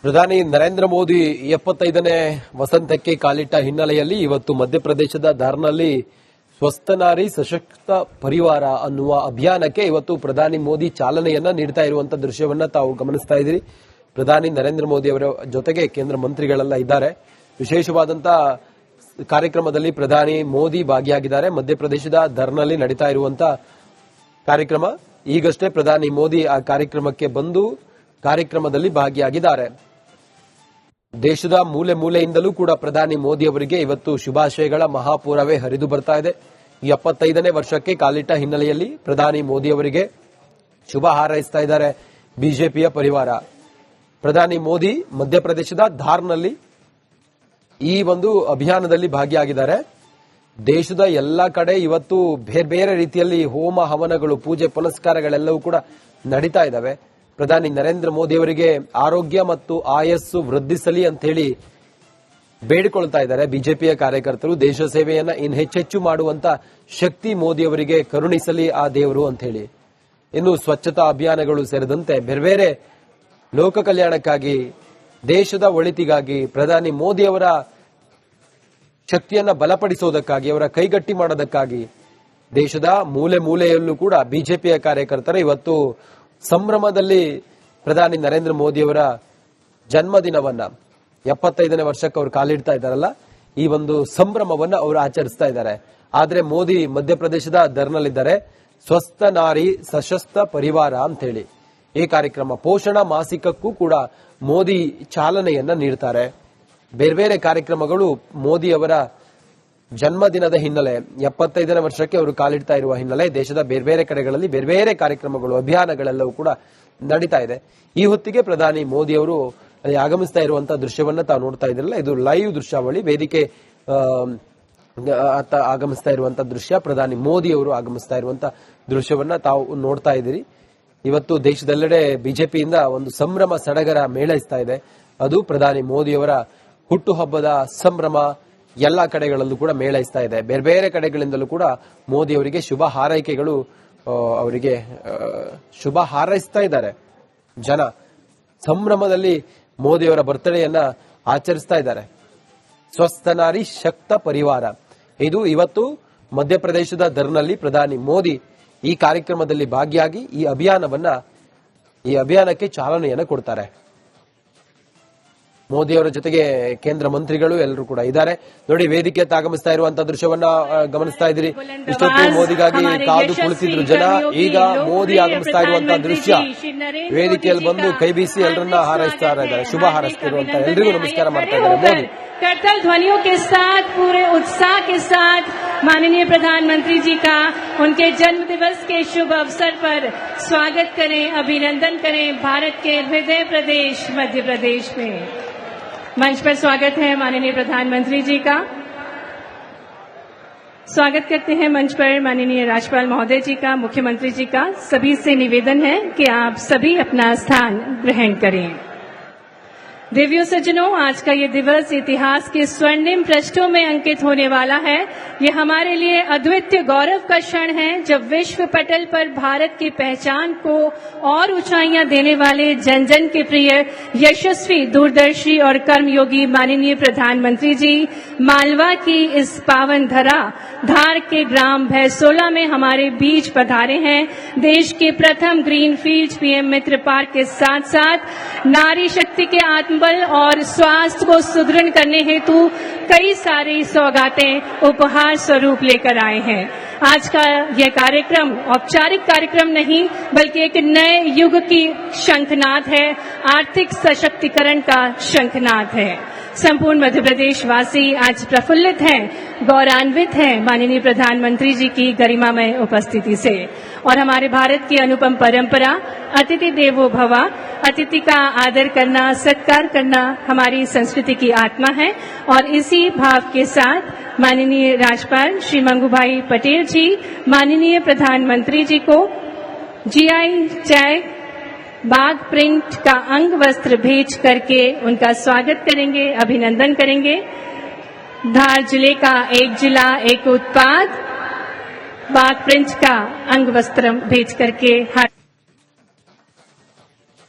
ಪ್ರಧಾನಿ ನರೇಂದ್ರ ಮೋದಿ 75ನೇ ವಸಂತಕ್ಕೆ ಕಾಲಿಟ್ಟ ಹಿನ್ನೆಲೆಯಲ್ಲಿ ಇವತ್ತು ಮಧ್ಯಪ್ರದೇಶದ ಧಾರ್ನಲ್ಲಿ ಸ್ವಸ್ಥ ನಾರಿ ಸಶಕ್ತ ಪರಿವಾರ ಅನ್ನುವ ಅಭಿಯಾನಕ್ಕೆ ಇವತ್ತು ಪ್ರಧಾನಿ ಮೋದಿ ಚಾಲನೆಯನ್ನ ನೀಡ್ತಾ ಇರುವಂತಹ ದೃಶ್ಯವನ್ನ ತಾವು ಗಮನಿಸ್ತಾ ಇದ್ದೀರಿ. ಪ್ರಧಾನಿ ನರೇಂದ್ರ ಮೋದಿ ಅವರ ಜೊತೆಗೆ ಕೇಂದ್ರ ಮಂತ್ರಿಗಳೆಲ್ಲ ಇದ್ದಾರೆ. ವಿಶೇಷವಾದಂತಹ ಕಾರ್ಯಕ್ರಮದಲ್ಲಿ ಪ್ರಧಾನಿ ಮೋದಿ ಭಾಗಿಯಾಗಿದ್ದಾರೆ. ಮಧ್ಯಪ್ರದೇಶದ ಧರ್ನಲ್ಲಿ ನಡೀತಾ ಇರುವಂತಹ ಕಾರ್ಯಕ್ರಮ. ಈಗಷ್ಟೇ ಪ್ರಧಾನಿ ಮೋದಿ ಆ ಕಾರ್ಯಕ್ರಮಕ್ಕೆ ಬಂದು ಕಾರ್ಯಕ್ರಮದಲ್ಲಿ ಭಾಗಿಯಾಗಿದ್ದಾರೆ. ದೇಶದ ಮೂಲೆ ಮೂಲೆಯಿಂದಲೂ ಕೂಡ ಪ್ರಧಾನಿ ಮೋದಿ ಅವರಿಗೆ ಇವತ್ತು ಶುಭಾಶಯಗಳ ಮಹಾಪೂರವೇ ಹರಿದು ಬರ್ತಾ ಇದೆ. ಈ 75ನೇ ವರ್ಷಕ್ಕೆ ಕಾಲಿಟ್ಟ ಹಿನ್ನೆಲೆಯಲ್ಲಿ ಪ್ರಧಾನಿ ಮೋದಿ ಅವರಿಗೆ ಶುಭ ಹಾರೈಸ್ತಾ ಇದ್ದಾರೆ ಬಿಜೆಪಿಯ ಪರಿವಾರ. ಪ್ರಧಾನಿ ಮೋದಿ ಮಧ್ಯಪ್ರದೇಶದ ಧಾರ್ನಲ್ಲಿ ಈ ಒಂದು ಅಭಿಯಾನದಲ್ಲಿ ಭಾಗಿಯಾಗಿದ್ದಾರೆ. ದೇಶದ ಎಲ್ಲ ಕಡೆ ಇವತ್ತು ಬೇರೆ ಬೇರೆ ರೀತಿಯಲ್ಲಿ ಹೋಮ ಹವನಗಳು, ಪೂಜೆ ಪುನಸ್ಕಾರಗಳೆಲ್ಲವೂ ಕೂಡ ನಡೀತಾ ಇದ್ದಾವೆ. ಪ್ರಧಾನಿ ನರೇಂದ್ರ ಮೋದಿ ಅವರಿಗೆ ಆರೋಗ್ಯ ಮತ್ತು ಆಯಸ್ಸು ವೃದ್ಧಿಸಲಿ ಅಂತ ಹೇಳಿ ಬೇಡಿಕೊಳ್ತಾ ಇದ್ದಾರೆ ಬಿಜೆಪಿಯ ಕಾರ್ಯಕರ್ತರು. ದೇಶ ಸೇವೆಯನ್ನ ಇನ್ನು ಹೆಚ್ಚೆಚ್ಚು ಮಾಡುವಂತ ಶಕ್ತಿ ಮೋದಿ ಅವರಿಗೆ ಕರುಣಿಸಲಿ ಆ ದೇವರು ಅಂತ ಹೇಳಿ. ಇನ್ನು ಸ್ವಚ್ಛತಾ ಅಭಿಯಾನಗಳು ಸೇರಿದಂತೆ ಬೇರೆ ಬೇರೆ ಲೋಕ ಕಲ್ಯಾಣಕ್ಕಾಗಿ, ದೇಶದ ಒಳಿತಿಗಾಗಿ, ಪ್ರಧಾನಿ ಮೋದಿ ಅವರ ಶಕ್ತಿಯನ್ನ ಬಲಪಡಿಸೋದಕ್ಕಾಗಿ, ಅವರ ಕೈಗಟ್ಟಿ ಮಾಡೋದಕ್ಕಾಗಿ ದೇಶದ ಮೂಲೆ ಮೂಲೆಯಲ್ಲೂ ಕೂಡ ಬಿಜೆಪಿಯ ಕಾರ್ಯಕರ್ತರು ಇವತ್ತು ಸಂಭ್ರಮದಲ್ಲಿ ಪ್ರಧಾನಿ ನರೇಂದ್ರ ಮೋದಿ ಅವರ ಜನ್ಮದಿನವನ್ನ 75ನೇ ವರ್ಷಕ್ಕೆ ಅವರು ಕಾಲಿಡ್ತಾ ಇದ್ದಾರಲ್ಲ, ಈ ಒಂದು ಸಂಭ್ರಮವನ್ನ ಅವರು ಆಚರಿಸ್ತಾ ಇದ್ದಾರೆ. ಆದ್ರೆ ಮೋದಿ ಮಧ್ಯಪ್ರದೇಶದ ಧರ್ನಲ್ಲಿದ್ದಾರೆ. ಸ್ವಸ್ಥ ನಾರಿ ಸಶಸ್ತ್ರ ಪರಿವಾರ ಅಂತ ಹೇಳಿ ಈ ಕಾರ್ಯಕ್ರಮ, ಪೋಷಣ ಮಾಸಿಕಕ್ಕೂ ಕೂಡ ಮೋದಿ ಚಾಲನೆಯನ್ನ ನೀಡ್ತಾರೆ. ಬೇರೆ ಬೇರೆ ಕಾರ್ಯಕ್ರಮಗಳು ಮೋದಿ ಅವರ ಜನ್ಮದಿನದ ಹಿನ್ನೆಲೆ, 75ನೇ ವರ್ಷಕ್ಕೆ ಅವರು ಕಾಲಿಡ್ತಾ ಇರುವ ಹಿನ್ನೆಲೆ ದೇಶದ ಬೇರೆ ಬೇರೆ ಕಡೆಗಳಲ್ಲಿ ಬೇರೆ ಬೇರೆ ಕಾರ್ಯಕ್ರಮಗಳು, ಅಭಿಯಾನಗಳೆಲ್ಲವೂ ಕೂಡ ನಡೀತಾ ಇದೆ. ಈ ಹೊತ್ತಿಗೆ ಪ್ರಧಾನಿ ಮೋದಿ ಅವರು ಅಲ್ಲಿ ಆಗಮಿಸ್ತಾ ಇರುವಂತಹ ದೃಶ್ಯವನ್ನ ತಾವು ನೋಡ್ತಾ ಇದ್ರಲ್ಲ, ಇದು ಲೈವ್ ದೃಶ್ಯಾವಳಿ. ವೇದಿಕೆ ಆಗಮಿಸ್ತಾ ಇರುವಂತಹ ದೃಶ್ಯ, ಪ್ರಧಾನಿ ಮೋದಿ ಅವರು ಆಗಮಿಸ್ತಾ ಇರುವಂತಹ ದೃಶ್ಯವನ್ನ ತಾವು ನೋಡ್ತಾ ಇದ್ದೀರಿ. ಇವತ್ತು ದೇಶದೆಲ್ಲೆಡೆ ಬಿಜೆಪಿಯಿಂದ ಒಂದು ಸಂಭ್ರಮ ಸಡಗರ ಮೇಳೈಸ್ತಾ ಇದೆ. ಅದು ಪ್ರಧಾನಿ ಮೋದಿಯವರ ಹುಟ್ಟುಹಬ್ಬದ ಸಂಭ್ರಮ ಎಲ್ಲ ಕಡೆಗಳಲ್ಲೂ ಕೂಡ ಮೇಳೈಸ್ತಾ ಇದೆ. ಬೇರೆ ಬೇರೆ ಕಡೆಗಳಿಂದಲೂ ಕೂಡ ಮೋದಿ ಅವರಿಗೆ ಶುಭ ಹಾರೈಕೆಗಳು, ಅವರಿಗೆ ಶುಭ ಹಾರೈಸ್ತಾ ಇದ್ದಾರೆ ಜನ. ಸಂಭ್ರಮದಲ್ಲಿ ಮೋದಿಯವರ ಬರ್ತ್ಡೇಯನ್ನ ಆಚರಿಸ್ತಾ ಇದ್ದಾರೆ. ಸ್ವಸ್ಥ ನಾರಿ ಶಕ್ತ ಪರಿವಾರ, ಇದು ಇವತ್ತು ಮಧ್ಯಪ್ರದೇಶದ ಧರ್ನಲ್ಲಿ ಪ್ರಧಾನಿ ಮೋದಿ ಈ ಕಾರ್ಯಕ್ರಮದಲ್ಲಿ ಭಾಗಿಯಾಗಿ ಈ ಅಭಿಯಾನಕ್ಕೆ ಚಾಲನೆಯನ್ನ ಕೊಡ್ತಾರೆ. ಮೋದಿ ಅವರ ಜೊತೆಗೆ ಕೇಂದ್ರ ಮಂತ್ರಿಗಳು ಎಲ್ಲರೂ ಕೂಡ ಇದ್ದಾರೆ. ನೋಡಿ, ವೇದಿಕೆ ಆಗಮಿಸ್ತಾ ಇರುವಂತಹ ದೃಶ್ಯವನ್ನ ಗಮನಿಸ್ತಾ ಇದ್ದೀರಿ. ಇಷ್ಟೊತ್ತು ಮೋದಿಗಾಗಿ ಕಾದು ಕುಳಿತಿದ್ರು ಜನ. ಈಗ ಮೋದಿ ಆಗಮಿಸ್ತಾ ಇರುವಂತಹ ದೃಶ್ಯ, ವೇದಿಕೆಯಲ್ಲಿ ಬಂದು ಕೈ ಬೀಸಿ ಎಲ್ಲರನ್ನ ಹಾರೈಸ್ತಾ ಇದ್ದಾರೆ, ಶುಭ ಹಾರೈಸ್ತಿರುವಂತ ಎಲ್ರಿಗೂ ನಮಸ್ಕಾರ ಮಾಡ್ತಾ ಇದ್ದಾರೆ ಮೋದಿ. करतल ध्वनियों के साथ, पूरे उत्साह के साथ माननीय प्रधानमंत्री जी का उनके जन्म दिवस के शुभ अवसर पर स्वागत करें, अभिनंदन करें भारत के हृदय प्रदेश मध्य प्रदेश में। मंच पर स्वागत है माननीय प्रधानमंत्री जी का। स्वागत करते हैं मंच पर माननीय राज्यपाल महोदय जी का, मुख्यमंत्री जी का। सभी से निवेदन है कि आप सभी अपना स्थान ग्रहण करें। देवियों सज्जनों, आज का ये दिवस इतिहास के स्वर्णिम पृष्ठों में अंकित होने वाला है। ये हमारे लिए अद्वितीय गौरव का क्षण है जब विश्व पटल पर भारत की पहचान को और ऊंचाइयां देने वाले जन जन के प्रिय, यशस्वी, दूरदर्शी और कर्मयोगी माननीय प्रधानमंत्री जी मालवा की इस पावन धरा धार के ग्राम भैसोला में हमारे बीच पधारे हैं। देश के प्रथम ग्रीनफील्ड पीएम मित्र पार्क के साथ साथ नारी शक्ति के आत्मबल और स्वास्थ्य को सुदृढ़ करने हेतु कई सारी सौगातें उपहार स्वरूप लेकर आए हैं। आज का यह कार्यक्रम औपचारिक कार्यक्रम नहीं बल्कि एक नए युग की शंखनाद है, आर्थिक सशक्तिकरण का शंखनाद है। संपूर्ण मध्य प्रदेश वासी आज प्रफुल्लित हैं, गौरवान्वित हैं माननीय प्रधानमंत्री जी की गरिमामय उपस्थिति से। और हमारे भारत की अनुपम परंपरा अतिथि देवो भव, अतिथि का आदर करना, सत्कार करना हमारी संस्कृति की आत्मा है। और इसी भाव के साथ माननीय राज्यपाल श्री मंगूभाई पटेल जी माननीय प्रधानमंत्री जी को जीआई टैग बाघ प्रिंट का अंग वस्त्र भेज करके उनका स्वागत करेंगे, अभिनंदन करेंगे। धार जिले का एक जिला एक उत्पाद बाघ प्रिंट का अंग वस्त्र भेज करके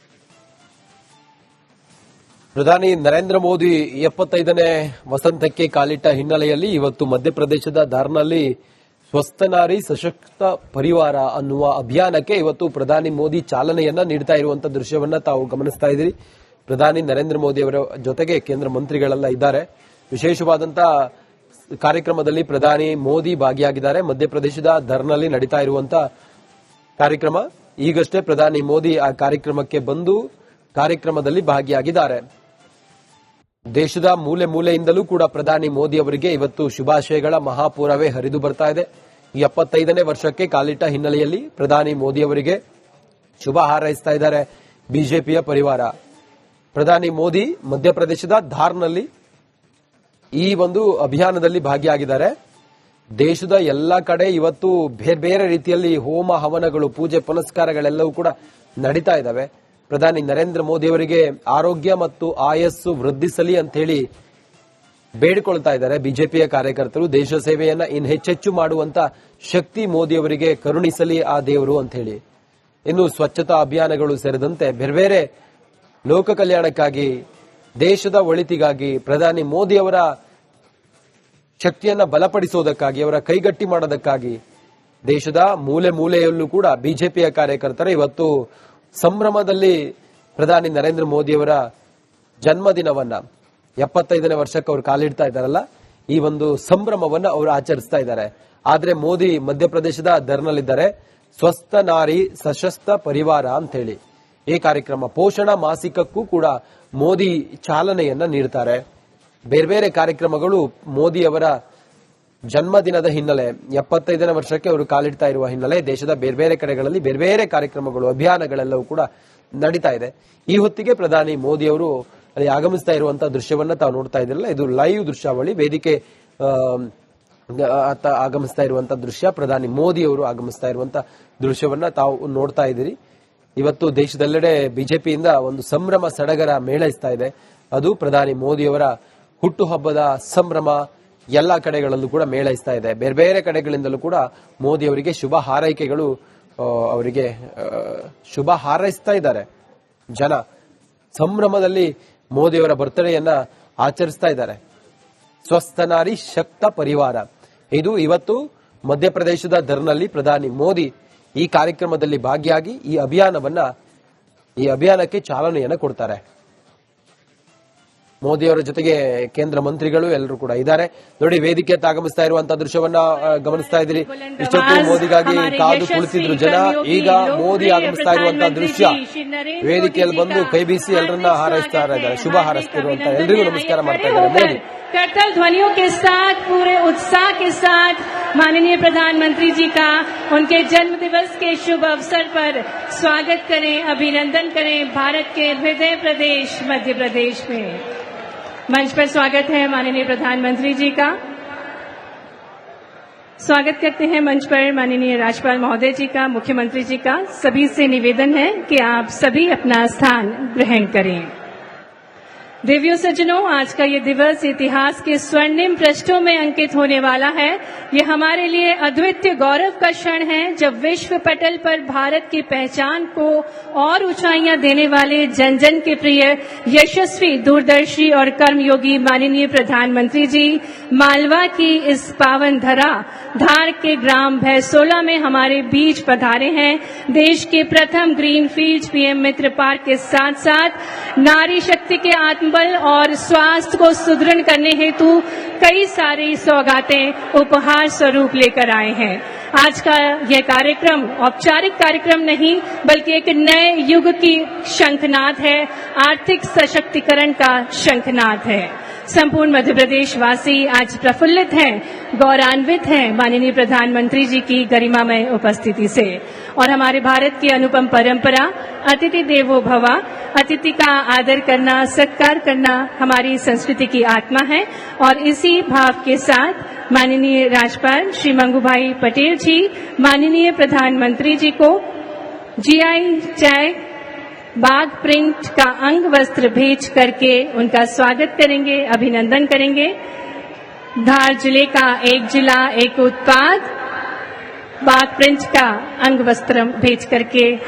ಪ್ರಧಾನಿ ನರೇಂದ್ರ ಮೋದಿ 75ನೇ ವಸಂತಕ್ಕೆ ಕಾಲಿಟ್ಟ ಹಿನ್ನೆಲೆಯಲ್ಲಿ ಇವತ್ತು ಮಧ್ಯಪ್ರದೇಶದ ಧಾರ್ನಲ್ಲಿ ಸ್ವಸ್ಥ ನಾರಿ ಸಶಕ್ತ ಪರಿವಾರ ಅನ್ನುವ ಅಭಿಯಾನಕ್ಕೆ ಇವತ್ತು ಪ್ರಧಾನಿ ಮೋದಿ ಚಾಲನೆಯನ್ನ ನೀಡ್ತಾ ಇರುವಂತಹ ದೃಶ್ಯವನ್ನ ತಾವು ಗಮನಿಸ್ತಾ ಇದ್ದೀರಿ. ಪ್ರಧಾನಿ ನರೇಂದ್ರ ಮೋದಿ ಅವರ ಜೊತೆಗೆ ಕೇಂದ್ರ ಮಂತ್ರಿಗಳೆಲ್ಲ ಇದ್ದಾರೆ. ವಿಶೇಷವಾದಂತಹ ಕಾರ್ಯಕ್ರಮದಲ್ಲಿ ಪ್ರಧಾನಿ ಮೋದಿ ಭಾಗಿಯಾಗಿದ್ದಾರೆ. ಮಧ್ಯಪ್ರದೇಶದ ಧರ್ನಲ್ಲಿ ನಡೀತಾ ಇರುವಂತಹ ಕಾರ್ಯಕ್ರಮ. ಈಗಷ್ಟೇ ಪ್ರಧಾನಿ ಮೋದಿ ಆ ಕಾರ್ಯಕ್ರಮಕ್ಕೆ ಬಂದು ಕಾರ್ಯಕ್ರಮದಲ್ಲಿ ಭಾಗಿಯಾಗಿದ್ದಾರೆ. ದೇಶದ ಮೂಲೆ ಮೂಲೆಯಿಂದಲೂ ಕೂಡ ಪ್ರಧಾನಿ ಮೋದಿ ಅವರಿಗೆ ಇವತ್ತು ಶುಭಾಶಯಗಳ ಮಹಾಪೂರವೇ ಹರಿದು ಬರ್ತಾ ಇದೆ. ಈ 75ನೇ ವರ್ಷಕ್ಕೆ ಕಾಲಿಟ್ಟ ಹಿನ್ನೆಲೆಯಲ್ಲಿ ಪ್ರಧಾನಿ ಮೋದಿ ಅವರಿಗೆ ಶುಭ ಹಾರೈಸ್ತಾ ಇದ್ದಾರೆ ಬಿಜೆಪಿಯ ಪರಿವಾರ. ಪ್ರಧಾನಿ ಮೋದಿ ಮಧ್ಯಪ್ರದೇಶದ ಧಾರ್ನಲ್ಲಿ ಈ ಒಂದು ಅಭಿಯಾನದಲ್ಲಿ ಭಾಗಿಯಾಗಿದ್ದಾರೆ. ದೇಶದ ಎಲ್ಲ ಕಡೆ ಇವತ್ತು ಬೇರೆ ಬೇರೆ ರೀತಿಯಲ್ಲಿ ಹೋಮ ಹವನಗಳು, ಪೂಜೆ ಪುನಸ್ಕಾರಗಳೆಲ್ಲವೂ ಕೂಡ ನಡೀತಾ ಇದ್ದಾವೆ. ಪ್ರಧಾನಿ ನರೇಂದ್ರ ಮೋದಿ ಅವರಿಗೆ ಆರೋಗ್ಯ ಮತ್ತು ಆಯಸ್ಸು ವೃದ್ಧಿಸಲಿ ಅಂತ ಹೇಳಿ ಬೇಡಿಕೊಳ್ತಾ ಇದ್ದಾರೆ ಬಿಜೆಪಿಯ ಕಾರ್ಯಕರ್ತರು. ದೇಶ ಸೇವೆಯನ್ನ ಇನ್ನು ಹೆಚ್ಚೆಚ್ಚು ಮಾಡುವಂತ ಶಕ್ತಿ ಮೋದಿ ಅವರಿಗೆ ಕರುಣಿಸಲಿ ಆ ದೇವರು ಅಂತ ಹೇಳಿ. ಇನ್ನು ಸ್ವಚ್ಛತಾ ಅಭಿಯಾನಗಳು ಸೇರಿದಂತೆ ಬೇರೆ ಬೇರೆ ಲೋಕ ಕಲ್ಯಾಣಕ್ಕಾಗಿ, ದೇಶದ ಒಳಿತಿಗಾಗಿ, ಪ್ರಧಾನಿ ಮೋದಿ ಅವರ ಶಕ್ತಿಯನ್ನ ಬಲಪಡಿಸುವುದಕ್ಕಾಗಿ, ಅವರ ಕೈಗಟ್ಟಿ ಮಾಡೋದಕ್ಕಾಗಿ ದೇಶದ ಮೂಲೆ ಮೂಲೆಯಲ್ಲೂ ಕೂಡ ಬಿಜೆಪಿಯ ಕಾರ್ಯಕರ್ತರು ಇವತ್ತು ಸಂಭ್ರಮದಲ್ಲಿ ಪ್ರಧಾನಿ ನರೇಂದ್ರ ಮೋದಿ ಅವರ ಜನ್ಮದಿನವನ್ನ 75ನೇ ವರ್ಷಕ್ಕೆ ಅವರು ಕಾಲಿಡ್ತಾ ಇದ್ದಾರಲ್ಲ, ಈ ಒಂದು ಸಂಭ್ರಮವನ್ನ ಅವರು ಆಚರಿಸ್ತಾ ಇದ್ದಾರೆ. ಆದ್ರೆ ಮೋದಿ ಮಧ್ಯಪ್ರದೇಶದ ಧರ್ನಲ್ಲಿದ್ದಾರೆ. ಸ್ವಸ್ಥ ನಾರಿ ಸಶಸ್ತ್ರ ಪರಿವಾರ ಅಂತ ಹೇಳಿ ಈ ಕಾರ್ಯಕ್ರಮ, ಪೋಷಣ ಮಾಸಿಕಕ್ಕೂ ಕೂಡ ಮೋದಿ ಚಾಲನೆಯನ್ನ ನೀಡ್ತಾರೆ. ಬೇರೆ ಬೇರೆ ಕಾರ್ಯಕ್ರಮಗಳು ಮೋದಿ ಅವರ ಜನ್ಮದಿನದ ಹಿನ್ನೆಲೆ, 75ನೇ ವರ್ಷಕ್ಕೆ ಅವರು ಕಾಲಿಡ್ತಾ ಇರುವ ಹಿನ್ನೆಲೆ ದೇಶದ ಬೇರೆ ಬೇರೆ ಕಡೆಗಳಲ್ಲಿ ಬೇರೆ ಬೇರೆ ಕಾರ್ಯಕ್ರಮಗಳು, ಅಭಿಯಾನಗಳೆಲ್ಲವೂ ಕೂಡ ನಡೀತಾ ಇದೆ. ಈ ಹೊತ್ತಿಗೆ ಪ್ರಧಾನಿ ಮೋದಿ ಅವರು ಅಲ್ಲಿ ಆಗಮಿಸ್ತಾ ಇರುವಂತಹ ದೃಶ್ಯವನ್ನ ತಾವು ನೋಡ್ತಾ ಇದ್ರಲ್ಲ, ಇದು ಲೈವ್ ದೃಶ್ಯಾವಳಿ. ವೇದಿಕೆ ಆಗಮಿಸ್ತಾ ಇರುವಂತಹ ದೃಶ್ಯ, ಪ್ರಧಾನಿ ಮೋದಿ ಅವರು ಆಗಮಿಸ್ತಾ ಇರುವಂತಹ ದೃಶ್ಯವನ್ನ ತಾವು ನೋಡ್ತಾ ಇದ್ದೀರಿ. ಇವತ್ತು ದೇಶದೆಲ್ಲೆಡೆ ಬಿಜೆಪಿಯಿಂದ ಒಂದು ಸಂಭ್ರಮ ಸಡಗರ ಮೇಳೈಸ್ತಾ ಇದೆ. ಅದು ಪ್ರಧಾನಿ ಮೋದಿ ಅವರ ಹುಟ್ಟುಹಬ್ಬದ ಸಂಭ್ರಮ ಎಲ್ಲಾ ಕಡೆಗಳಲ್ಲೂ ಕೂಡ ಮೇಳೈಸ್ತಾ ಇದೆ. ಬೇರೆ ಬೇರೆ ಕಡೆಗಳಿಂದಲೂ ಕೂಡ ಮೋದಿ ಅವರಿಗೆ ಶುಭ ಹಾರೈಕೆಗಳು, ಅವರಿಗೆ ಶುಭ ಹಾರೈಸ್ತಾ ಇದ್ದಾರೆ ಜನ. ಸಂಭ್ರಮದಲ್ಲಿ ಮೋದಿ ಅವರ ಬರ್ತ್ಡೇಯನ್ನ ಆಚರಿಸ್ತಾ ಇದ್ದಾರೆ. ಸ್ವಸ್ಥ ನಾರಿ ಶಕ್ತ ಪರಿವಾರ, ಇದು ಇವತ್ತು ಮಧ್ಯಪ್ರದೇಶದ ಧರ್ನಲ್ಲಿ ಪ್ರಧಾನಿ ಮೋದಿ ಈ ಕಾರ್ಯಕ್ರಮದಲ್ಲಿ ಭಾಗಿಯಾಗಿ ಈ ಅಭಿಯಾನಕ್ಕೆ ಚಾಲನೆಯನ್ನ ಕೊಡ್ತಾರೆ. ಮೋದಿ ಅವರ ಜೊತೆಗೆ ಕೇಂದ್ರ ಮಂತ್ರಿಗಳು ಎಲ್ಲರೂ ಕೂಡ ಇದ್ದಾರೆ. ನೋಡಿ, ವೇದಿಕೆ ಆಗಮಿಸ್ತಾ ಇರುವಂತಹ ದೃಶ್ಯವನ್ನ ಗಮನಿಸ್ತಾ ಇದ್ದೀರಿ. ಇಷ್ಟೊತ್ತು ಮೋದಿಗಾಗಿ ಕಾದು ಕುಳಿತಿದ್ರು ಜನ. ಈಗ ಮೋದಿ ಆಗಮಿಸ್ತಾ ಇರುವಂತಹ ದೃಶ್ಯ, ವೇದಿಕೆಯಲ್ಲಿ ಬಂದು ಕೈ ಬೀಸಿ ಎಲ್ಲರನ್ನ ಹಾರೈಸ್ತಾ ಇದ್ದಾರೆ, ಶುಭ ಹಾರೈಸ್ತಿರುವಂತ ಎಲ್ರಿಗೂ ನಮಸ್ಕಾರ ಮಾಡ್ತಾ ಇದ್ದಾರೆ ಮೋದಿ. करतल ध्वनियों के साथ, पूरे उत्साह के साथ माननीय प्रधानमंत्री जी का उनके जन्म दिवस के शुभ अवसर पर स्वागत करें, अभिनंदन करें भारत के हृदय प्रदेश मध्य प्रदेश में। मंच पर स्वागत है माननीय प्रधानमंत्री जी का। स्वागत करते हैं मंच पर माननीय राज्यपाल महोदय जी का, मुख्यमंत्री जी का। सभी से निवेदन है कि आप सभी अपना स्थान ग्रहण करें। देवियों सज्जनों, आज का ये दिवस इतिहास के स्वर्णिम पृष्ठों में अंकित होने वाला है। ये हमारे लिए अद्वितीय गौरव का क्षण है जब विश्व पटल पर भारत की पहचान को और ऊंचाइयां देने वाले जन जन के प्रिय, यशस्वी, दूरदर्शी और कर्मयोगी माननीय प्रधानमंत्री जी मालवा की इस पावन धरा धार के ग्राम भैसोला में हमारे बीच पधारे हैं। देश के प्रथम ग्रीनफील्ड पीएम मित्र पार्क के साथ साथ नारी शक्ति के आत्मबल और स्वास्थ्य को सुदृढ़ करने हेतु कई सारी सौगातें उपहार स्वरूप लेकर आए हैं। आज का यह कार्यक्रम औपचारिक कार्यक्रम नहीं बल्कि एक नए युग की शंखनाद है, आर्थिक सशक्तिकरण का शंखनाद है। संपूर्ण मध्य प्रदेश वासी आज प्रफुल्लित हैं, गौरवान्वित हैं माननीय प्रधानमंत्री जी की गरिमामय उपस्थिति से। और हमारे भारत की अनुपम परंपरा अतिथि देवो भव, अतिथि का आदर करना, सत्कार करना हमारी संस्कृति की आत्मा है। और इसी भाव के साथ माननीय राज्यपाल श्री मंगूभाई पटेल जी माननीय प्रधानमंत्री जी को जीआई टैग बाघ प्रिंट का अंग वस्त्र भेज करके उनका स्वागत करेंगे, अभिनंदन करेंगे। धार जिले का एक जिला एक उत्पाद बाघ प्रिंट का अंग वस्त्र भेज करके